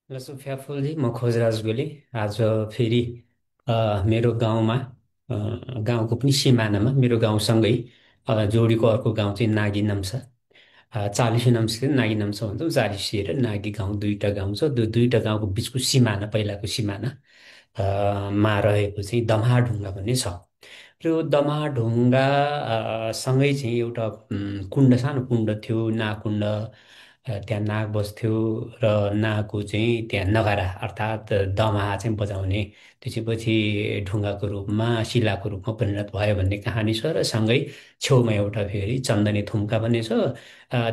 लसुफिया फुलजी म खोजराज गोले आज फेरि मेरो गाउँमा गाउँको पनि सिमानामा मेरो गाउँसँगै जोडीको अर्को गाउँ चाहिँ नागी नाम्सा 40 नाम्सा नागी नाम्सा भन्छौँ 40 र नागी गाउँ दुईवटा गाउँ छ त्यो दुईवटा गाउँको बिचको सिमाना पहिलाको सिमाना मा रहेको चाहिँ दमहाढुङ्गा भन्ने छ। त्यो दमहाढुङ्गा सँगै चाहिँ एउटा कुण्ड सानो कुण्ड थियो नागकुण्ड। त्यहाँ नाग बस्थ्यो र नागको चाहिँ त्यहाँ नगारा अर्थात् दमाहा चाहिँ बजाउने त्यो चाहिँ पछि ढुङ्गाको रूपमा शिलाको रूपमा परिणत भयो भन्ने कहानी छ र सँगै छेउमा एउटा फेरि चन्दने थुम्का भन्ने छ।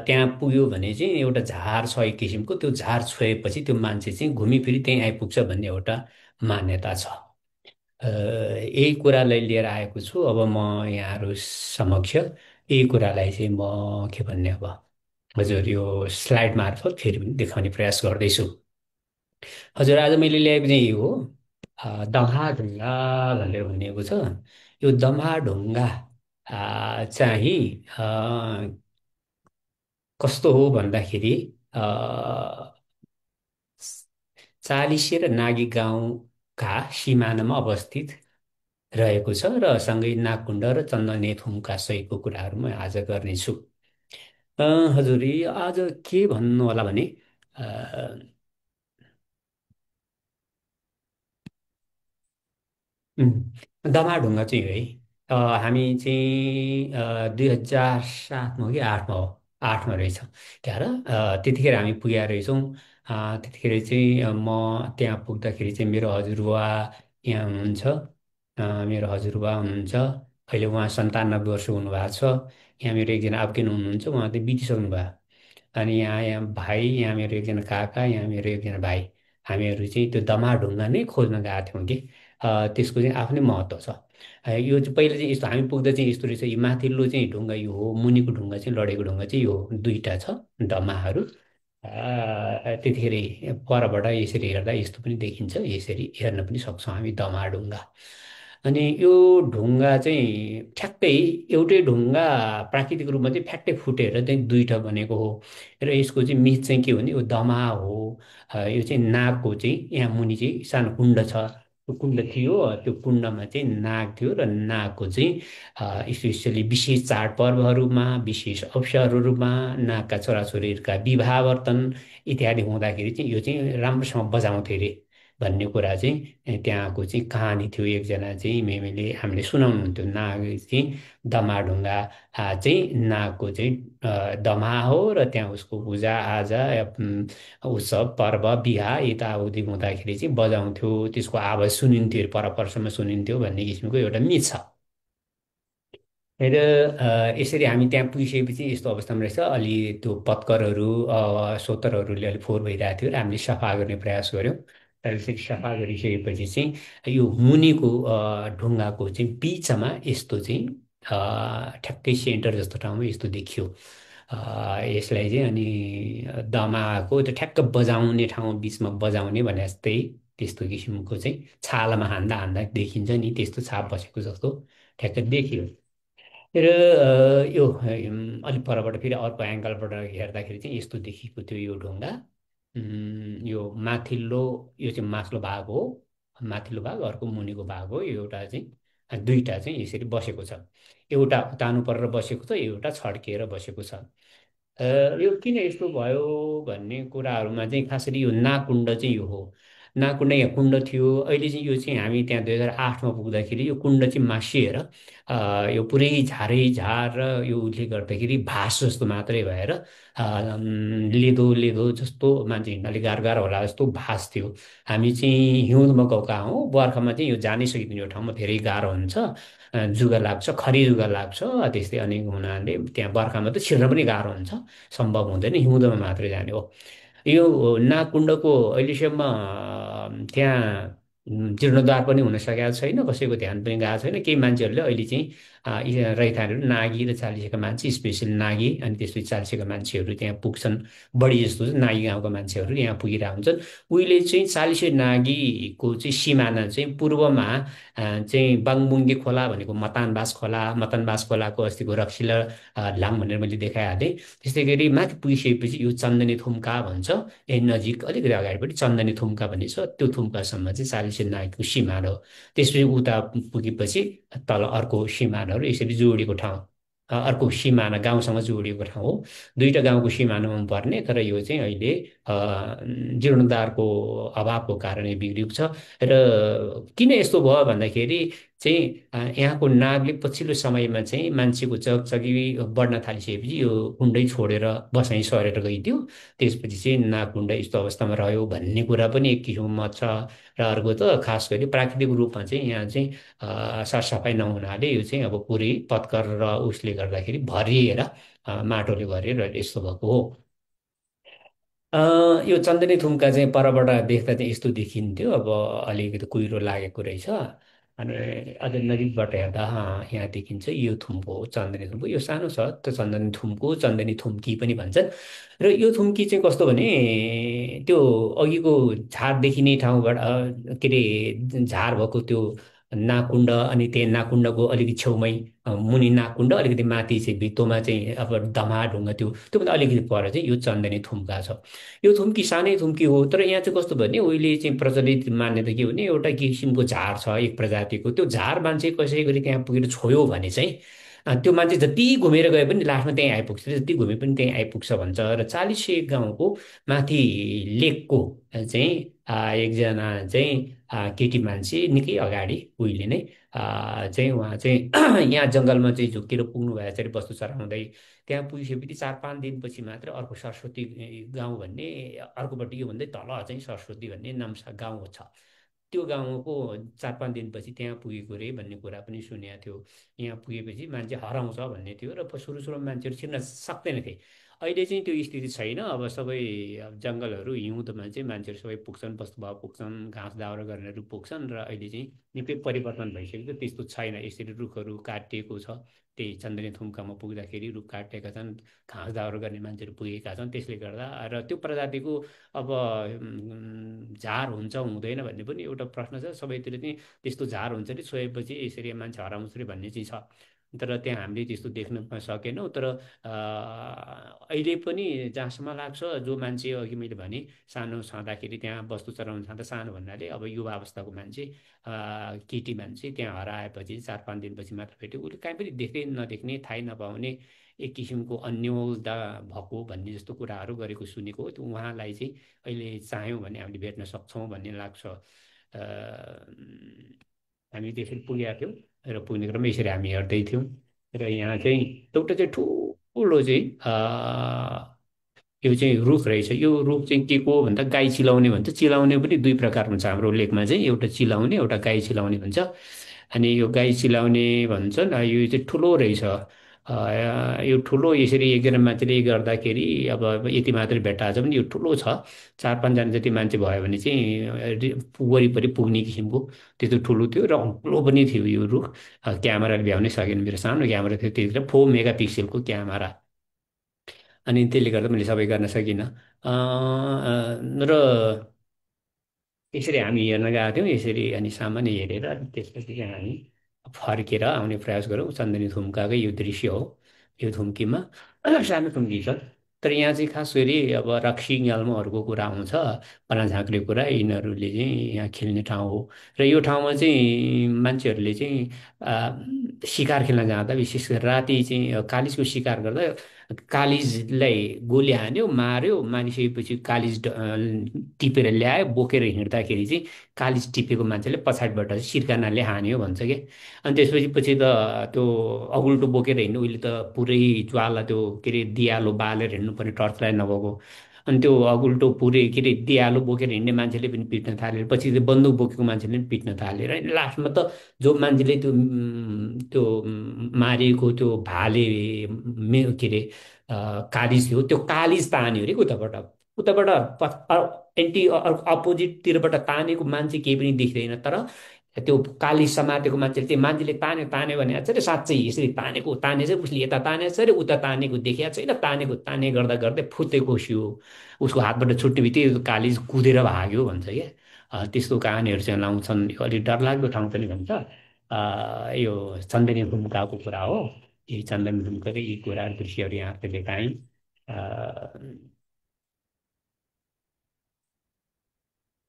त्यहाँ पुग्यो भने चाहिँ एउटा झार छ एक किसिमको त्यो झार छोएपछि त्यो मान्छे चाहिँ घुमिफिरि त्यहीँ आइपुग्छ भन्ने एउटा मान्यता छ। यही कुरालाई लिएर आएको छु अब म यहाँहरू समक्ष यही कुरालाई चाहिँ म के भन्ने अब हजुर यो स्लाइड मार्फत फेरि पनि देखाउने प्रयास गर्दैछु। हजुर आज मैले ल्याएको चाहिँ यो हो दम्हाढुङ्गा भनेर भनिएको छ। यो दम्हाढुङ्गा चाहिँ कस्तो हो भन्दाखेरि अ, चालिसे र नागी गाउँका सिमानामा अवस्थित रहेको छ र सँगै नागकुण्ड र चन्दनेथुमका सहितको कुराहरू म आज गर्नेछु। अ, हजुर आज के भन्नु होला भने अ, दमाढुङ्गा चाहिँ हो है। हामी चाहिँ 2007मा हो कि आठमा हो आठमा रहेछ त्यहाँ र त्यतिखेर हामी पुगेका रहेछौँ। त्यतिखेर चाहिँ म त्यहाँ पुग्दाखेरि चाहिँ मेरो हजुरबुवा यहाँ हुनुहुन्छ। मेरो हजुरबुवा हुनुहुन्छ अहिले उहाँ 97 वर्ष हुनुभएको छ। यहाँ मेरो एकजना आप्किन हुनुहुन्छ उहाँ चाहिँ बितिसक्नु भयो। अनि यहाँ भाइ यहाँ मेरो एकजना काका यहाँ मेरो एकजना भाइ हामीहरू चाहिँ त्यो दमाढुङ्गा नै खोज्न गएको थियौँ कि त्यसको चाहिँ आफ्नै महत्त्व छ। यो चाहिँ पहिला चाहिँ यस्तो हामी पुग्दा चाहिँ यस्तो रहेछ यो माथिल्लो चाहिँ ढुङ्गा यो हो मुनिको ढुङ्गा चाहिँ लडेको ढुङ्गा चाहिँ यो हो दुईवटा छ दमाहरू। त्यतिखेर परबाट यसरी हेर्दा यस्तो पनि देखिन्छ यसरी हेर्न पनि सक्छौँ हामी दमाढुङ्गा। अनि यो ढुङ्गा चाहिँ ठ्याक्कै एउटै ढुङ्गा प्राकृतिक रूपमा चाहिँ फ्याट्टै फुटेर चाहिँ दुईवटा बनेको हो। र यसको चाहिँ मिथ चाहिँ के हो भने यो दमा हो। यो चाहिँ नागको चाहिँ यहाँ मुनि चाहिँ सानो कुण्ड छ त्यो कुण्ड थियो त्यो कुण्डमा चाहिँ नाग थियो र नागको चाहिँ स्पेसियली विशेष चाडपर्वहरूमा विशेष अवसरहरूमा नागका छोराछोरीहरूका विवाहवर्तन इत्यादि हुँदाखेरि चाहिँ यो चाहिँ राम्रोसँग बजाउँथे अरे भन्ने कुरा चाहिँ त्यहाँको चाहिँ कहानी थियो। एकजना चाहिँ मेमेले हामीले सुनाउनुहुन्थ्यो नाग चाहिँ दमाढुङ्गा चाहिँ नागको चाहिँ दमा हो र त्यहाँ उसको पूजाआजा उत्सव पर्व बिहा यताउति हुँदाखेरि चाहिँ बजाउँथ्यो त्यसको आवाज सुनिन्थ्यो अरे परपरसम्म सुनिन्थ्यो भन्ने किसिमको एउटा मिथ छ। र यसरी हामी त्यहाँ पुगिसकेपछि यस्तो अवस्थामा रहेछ अलि त्यो पत्करहरू सोत्तरहरूले अलिक फोहोर भइरहेको थियो र हामीले सफा गर्ने प्रयास गऱ्यौँ। र यसरी सफा गरिसकेपछि चाहिँ यो मुनिको ढुङ्गाको चाहिँ बिचमा यस्तो चाहिँ ठ्याक्कै सेन्टर जस्तो ठाउँमा यस्तो देखियो। यसलाई चाहिँ अनि दमाको त्यो ठ्याक्क बजाउने ठाउँ बिचमा बजाउने भने जस्तै त्यस्तो किसिमको चाहिँ छालामा हान्दा हान्दा देखिन्छ नि त्यस्तो छाप बसेको जस्तो ठ्याक्क देखियो। र यो अलिक परबाट फेरि अर्को एङ्गलबाट हेर्दाखेरि चाहिँ यस्तो देखिएको थियो यो ढुङ्गा। यो माथिल्लो यो चाहिँ माथिल्लो भाग हो माथिल्लो भाग अर्को मुनिको भाग हो यो एउटा चाहिँ दुईटा चाहिँ यसरी बसेको छ। एउटा तानु परेर बसेको छ एउटा छड्किएर बसेको छ। अ, यो किन यस्तो भयो भन्ने कुराहरूमा चाहिँ खासरी यो नागकुण्ड चाहिँ यो हो। नागकुण्ड यहाँ कुण्ड थियो अहिले चाहिँ यो चाहिँ हामी त्यहाँ 2008मा पुग्दाखेरि यो कुण्ड चाहिँ मासिएर यो पुरै झारै झार र यो उसले गर्दाखेरि भास जस्तो मात्रै भएर लेदो लेदो जस्तो मान्छे हिँड्नले गाह्रो गाह्रो होला जस्तो भास थियो। हामी चाहिँ हिउँदमा गएका हौँ बर्खामा चाहिँ यो जानै सकिँदैन यो ठाउँमा धेरै गाह्रो हुन्छ। जुगा लाग्छ खरी जुगा लाग्छ त्यस्तै अनेक हुनाले त्यहाँ बर्खामा त छिर्न पनि गाह्रो हुन्छ सम्भव हुँदैन हिउँदोमा मात्रै जाने हो। यो नागकुण्डको अहिलेसम्म त्यहाँ जीर्णोद्धार पनि हुन सकेको छैन, कसैको ध्यान पनि गएको छैन। केही मान्छेहरूले अहिले चाहिँ यी रैथानेहरू नागी र चालिसेका मान्छे, स्पेसल नागी अनि त्यसपछि चालिसेका मान्छेहरू त्यहाँ पुग्छन्। बढी जस्तो चाहिँ नागी गाउँका मान्छेहरू यहाँ पुगिरहेको हुन्छन्। उहिले चाहिँ चालिसे नागीको चाहिँ सिमाना चाहिँ पूर्वमा चाहिँ बाङबुङ्गे खोला भनेको मतानबास खोला, मतानबास खोलाको अस्तिको रक्सिला लाम भनेर मैले देखाइहालेँ। त्यस्तै गरी माथि पुगिसकेपछि यो चन्दनी थुम्का भन्छ, यही नजिक अलिकति अगाडिपट्टि चन्दनी थुम्का भन्ने छ, त्यो थुम्कासम्म चाहिँ चालिसे नागको सिमाना हो। त्यसपछि उता पुगेपछि तल अर्को सिमानाहरू यसरी जोडिएको ठाउँ, अर्को सिमाना गाउँसँग जोडिएको ठाउँ हो। दुईवटा गाउँको सिमानामा पर्ने, तर यो चाहिँ अहिले जीर्णोद्धारको अभावको कारणले बिग्रिएको छ। र किन यस्तो भयो भन्दाखेरि चाहिँ यहाँको नागले पछिल्लो समयमा चाहिँ मान्छेको चगचगी बढ्न थालिसकेपछि यो कुण्डै छोडेर बसाइँ सरेर गइदियो। त्यसपछि चाहिँ नाग कुण्ड यस्तो अवस्थामा रह्यो भन्ने कुरा पनि एक किसिमको मत छ। र अर्को त खास गरी प्राकृतिक रूपमा चाहिँ यहाँ चाहिँ सरसफाइ नहुनाले यो चाहिँ अब पुरै पत्कर र उसले गर्दाखेरि भरिएर माटोले भरिएर यस्तो भएको हो। अ, यो चन्दनी थुम्का चाहिँ परबाट देख्दा चाहिँ यस्तो देखिन्थ्यो, अब अलिकति कुहिरो लागेको रहेछ। अनि अझ नजिकबाट हेर्दा यहाँ देखिन्छ यो थुम्को हो, चन्दनी थुम्को। यो सानो छ त्यो चन्दनी थुम्को, चन्दनी थुम्की पनि भन्छन्। र यो थुम्की चाहिँ कस्तो भने त्यो अघिको झार देखिने ठाउँबाट के अरे झार भएको त्यो नागकुण्ड, अनि त्यही नागकुण्डको अलिकति छेउमै मुनि नागकुण्ड, अलिकति माथि चाहिँ भित्तोमा चाहिँ अब दमहा ढुङ्गा त्योभन्दा अलिकति पर चाहिँ यो चन्दनी थुम्का छ। यो थुम्की सानै थुम्की हो, तर यहाँ चाहिँ कस्तो भने उहिले चाहिँ प्रचलित मान्यता के भने एउटा किसिमको झार छ एक प्रजातिको, त्यो झार मान्छे कसै गरी त्यहाँ पुगेर छोयो भने चाहिँ त्यो मान्छे जति घुमेर गए पनि लास्टमा त्यहीँ आइपुग्छ, जति घुमे पनि त्यहीँ आइपुग्छ भन्छ। र चालिसे गाउँको माथि लेकको चाहिँ एकजना चाहिँ केटी मान्छे निकै अगाडि उहिले नै चाहिँ उहाँ चाहिँ यहाँ जङ्गलमा चाहिँ झुक्किएर पुग्नु भए चाहिँ वस्तु चढाउँदै त्यहाँ पुगिसकेपछि 4-5 दिनपछि मात्र अर्को सरस्वती गाउँ भन्ने, अर्कोपट्टि योभन्दै तल चाहिँ सरस्वती भन्ने नाम्सा गाउँ छ। त्यो गाउँको 4-5 दिनपछि त्यहाँ पुगेको रे भन्ने कुरा पनि सुनेको थियो। यहाँ पुगेपछि मान्छे हराउँछ भन्ने थियो र सुरु सुरुमा मान्छेहरू छिर्न सक्दैन थिए। अहिले चाहिँ त्यो स्थिति छैन। अब सबै अब जङ्गलहरू हिउँदोमा चाहिँ मान्छेहरू सबै पुग्छन्, वस्तुभाव पुग्छन्, घाँस दाउरा गर्नेहरू पुग्छन्। र अहिले चाहिँ निकै परिवर्तन भइसकेको, त्यस्तो छैन। यसरी रुखहरू काटिएको छ, त्यही चन्दनी थुम्कामा पुग्दाखेरि रुख काटेका छन्, घाँस दाउरा गर्ने मान्छेहरू पुगेका छन्। त्यसले गर्दा र त्यो प्रजातिको अब झार हुन्छ हुँदैन भन्ने पनि एउटा प्रश्न छ सबैतिर। चाहिँ त्यस्तो झार हुन्छ कि छोएपछि यसरी मान्छे हराउँछ अरे भन्ने चाहिँ छ, तर त्यहाँ हामीले त्यस्तो देख्न सकेनौँ। तर अहिले पनि जहाँसम्म लाग्छ, जो मान्छे अघि मैले भने सानो छँदाखेरि त्यहाँ वस्तु चढाउन जाँदा, सानो भन्नाले अब युवा अवस्थाको मान्छे केटी मान्छे त्यहाँ हराएपछि 4-5 दिनपछि मात्र भेट्यो, उसले कहीँ पनि देख्दै नदेख्ने, थाहै नपाउने, एक किसिमको अन्योलता भएको भन्ने जस्तो कुराहरू गरेको सुनेको हो। त्यो उहाँलाई चाहिँ अहिले चाह्यौँ भने हामीले भेट्न सक्छौँ भन्ने लाग्छ। हामी त्यसरी पुगेका थियौँ र पुग्ने क्रममा यसरी हामी हेर्दै थियौँ। र यहाँ चाहिँ एउटा चाहिँ ठुलो चाहिँ यो चाहिँ रुख रहेछ। यो रुख चाहिँ के को भन्दा गाई चिलाउने भन्छ। चिलाउने पनि दुई प्रकार हुन्छ हाम्रो लेकमा चाहिँ, एउटा चिलाउने एउटा गाई चिलाउने भन्छ। अनि यो गाई चिलाउने भन्छन्, यो चाहिँ ठुलो रहेछ। यो ठुलो यसरी एकजना मान्छेले गर्दाखेरि अब यति मात्रै भेट्टा छ भने यो ठुलो छ। 4-5 जना जति मान्छे भयो भने चाहिँ वरिपरि पुग्ने किसिमको त्यस्तो ठुलो थियो, र अग्लो पनि थियो यो रुख। क्यामेराले भ्याउनै सकेन, मेरो सानो क्यामेरा थियो त्यतिखेर, 4 मेगापिक्सलको क्यामेरा। अनि त्यसले गर्दा मैले सबै गर्न सकिनँ। र यसरी हामी हेर्न गएका थियौँ यसरी, अनि सामान्य हेरेर अनि त्यसपछि चाहिँ हामी फर्केर आउने प्रयास गरौँ। चन्दनी थुम्काकै यो दृश्य हो। यो थुम्कीमा सानो थुम्की छ, तर यहाँ चाहिँ खास गरी अब रक्सी याल्मोहरूको कुरा आउँछ, पनाझाँक्रे कुरा, यिनीहरूले चाहिँ यहाँ खेल्ने ठाउँ हो। र यो ठाउँमा चाहिँ मान्छेहरूले चाहिँ सिकार खेल्न जाँदा विशेष गरी राति चाहिँ कालिजको सिकार गर्दा कालिजलाई गोली हान्यो, मार्यो, मारिसकेपछि कालिज टिपेर ल्यायो, बोकेर हिँड्दाखेरि चाहिँ कालिज टिपेको मान्छेले पछाडिबाट चाहिँ सिर्कानाले हान्यो भन्छ क्या। अनि त्यसपछि पछि त त्यो अगुल्टो बोकेर हिँड्नु, उहिले त पुरै ज्वाला त्यो के अरे दियालो बालेर हिँड्नुपर्ने, टर्च लाइट नभएको। अनि त्यो अगुल्टो पुरै के अरे दियालो बोकेर हिँड्ने मान्छेले पनि पिट्न थाले, पछि त्यो बन्दुक बोकेको मान्छेले पनि पिट्न थाले। र लास्टमा त जो मान्छेले त्यो मारिएको त्यो भाले के अरे कालिज थियो, त्यो कालिज तान्यो अरे उताबाट। उताबाट एन्टी अपोजिटतिरबाट तानेको मान्छे केही पनि देखिँदैन, तर त्यो काली समातेको मान्छेले चाहिँ मान्छेले तान्यो तान्यो भने चाहिँ साँच्चै यसरी तानेको ताने चाहिँ उसले यता तानेको छ अरे उता तानेको देखिया छैन, तानेको ताने गर्दा गर्दै फुत्ते खोसियो, उसको हातबाट छुट्ने बित्तिकै काली कुदेर भाग्यो भन्छ क्या। त्यस्तो कहानीहरू चाहिँ लाउँछन्। यो अलिक डरलाग्दो ठाउँ पनि भन्छ। यो चन्दनी गुम्बाको कुरा हो। यही चन्दन गुम्बाकै यी कुरा दृश्यहरू यहाँ देखाएँ।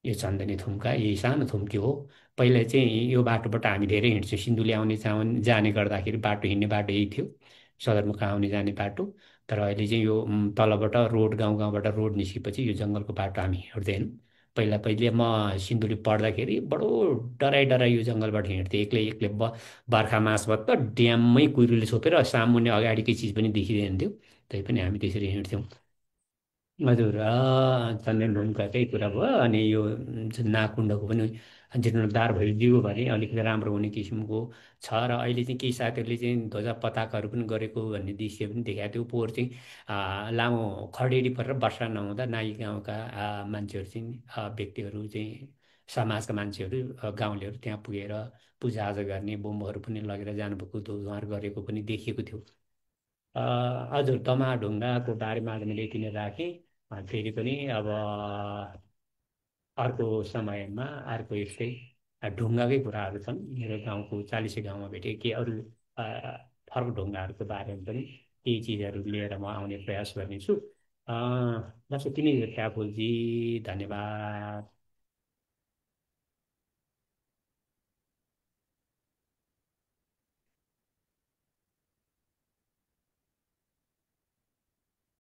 यो चन्दनी थुम्का यही सानो थुम्की हो। पहिला चाहिँ यो बाटोबाट हामी धेरै हिँड्छौँ, सिन्धुली आउने जाने गर्दाखेरि बाटो हिँड्ने बाटो यही थियो, सदरमुकाम आउने जाने बाटो। तर अहिले चाहिँ यो तलबाट रोड गाउँ गाउँबाट रोड निस्केपछि यो जङ्गलको बाटो हामी हिँड्दैनौँ। पहिला पहिले म सिन्धुली पढ्दाखेरि बडो डराइ डराइ यो जङ्गलबाट हिँड्थेँ एक्लै एक्लै। बर्खा मासबाट त ड्याममै कुहिरोले छोपेर सामुन्ने अगाडिकै चिज पनि देखिँदैन थियो, तै पनि हामी त्यसरी हिँड्थ्यौँ। हजुर चन्दन ढुङ्गाकै कुरा भयो। अनि यो जुन नागकुण्डको पनि जीर्णोद्धार भइदियो भने अलिकति राम्रो हुने किसिमको छ। र अहिले चाहिँ केही साथीहरूले चाहिँ ध्वजा पताकाहरू पनि गरेको भन्ने दृश्य पनि देखाएको थियो। पोहोर चाहिँ लामो खडेरी परेर वर्षा नहुँदा नागी गाउँका मान्छेहरू चाहिँ व्यक्तिहरू चाहिँ समाजका मान्छेहरू गाउँलेहरू त्यहाँ पुगेर पूजाआजा गर्ने बोम्बहरू पनि लगेर जानुभएको धुमधाम गरेको पनि देखिएको थियो। हजुर दमाहाढुङ्गाको बारेमा आज मैले यति नै राखेँ। फेरि पनि अब अर्को समयमा अर्को यस्तै ढुङ्गाकै कुराहरू छन् मेरो गाउँको चालिसे गाउँमा भेटेँ के अरू अ, फरक ढुङ्गाहरूको बारेमा पनि केही चिजहरू लिएर म आउने प्रयास गर्नेछु। जस्तो तिनै थियो फ्याफुलजी, धन्यवाद।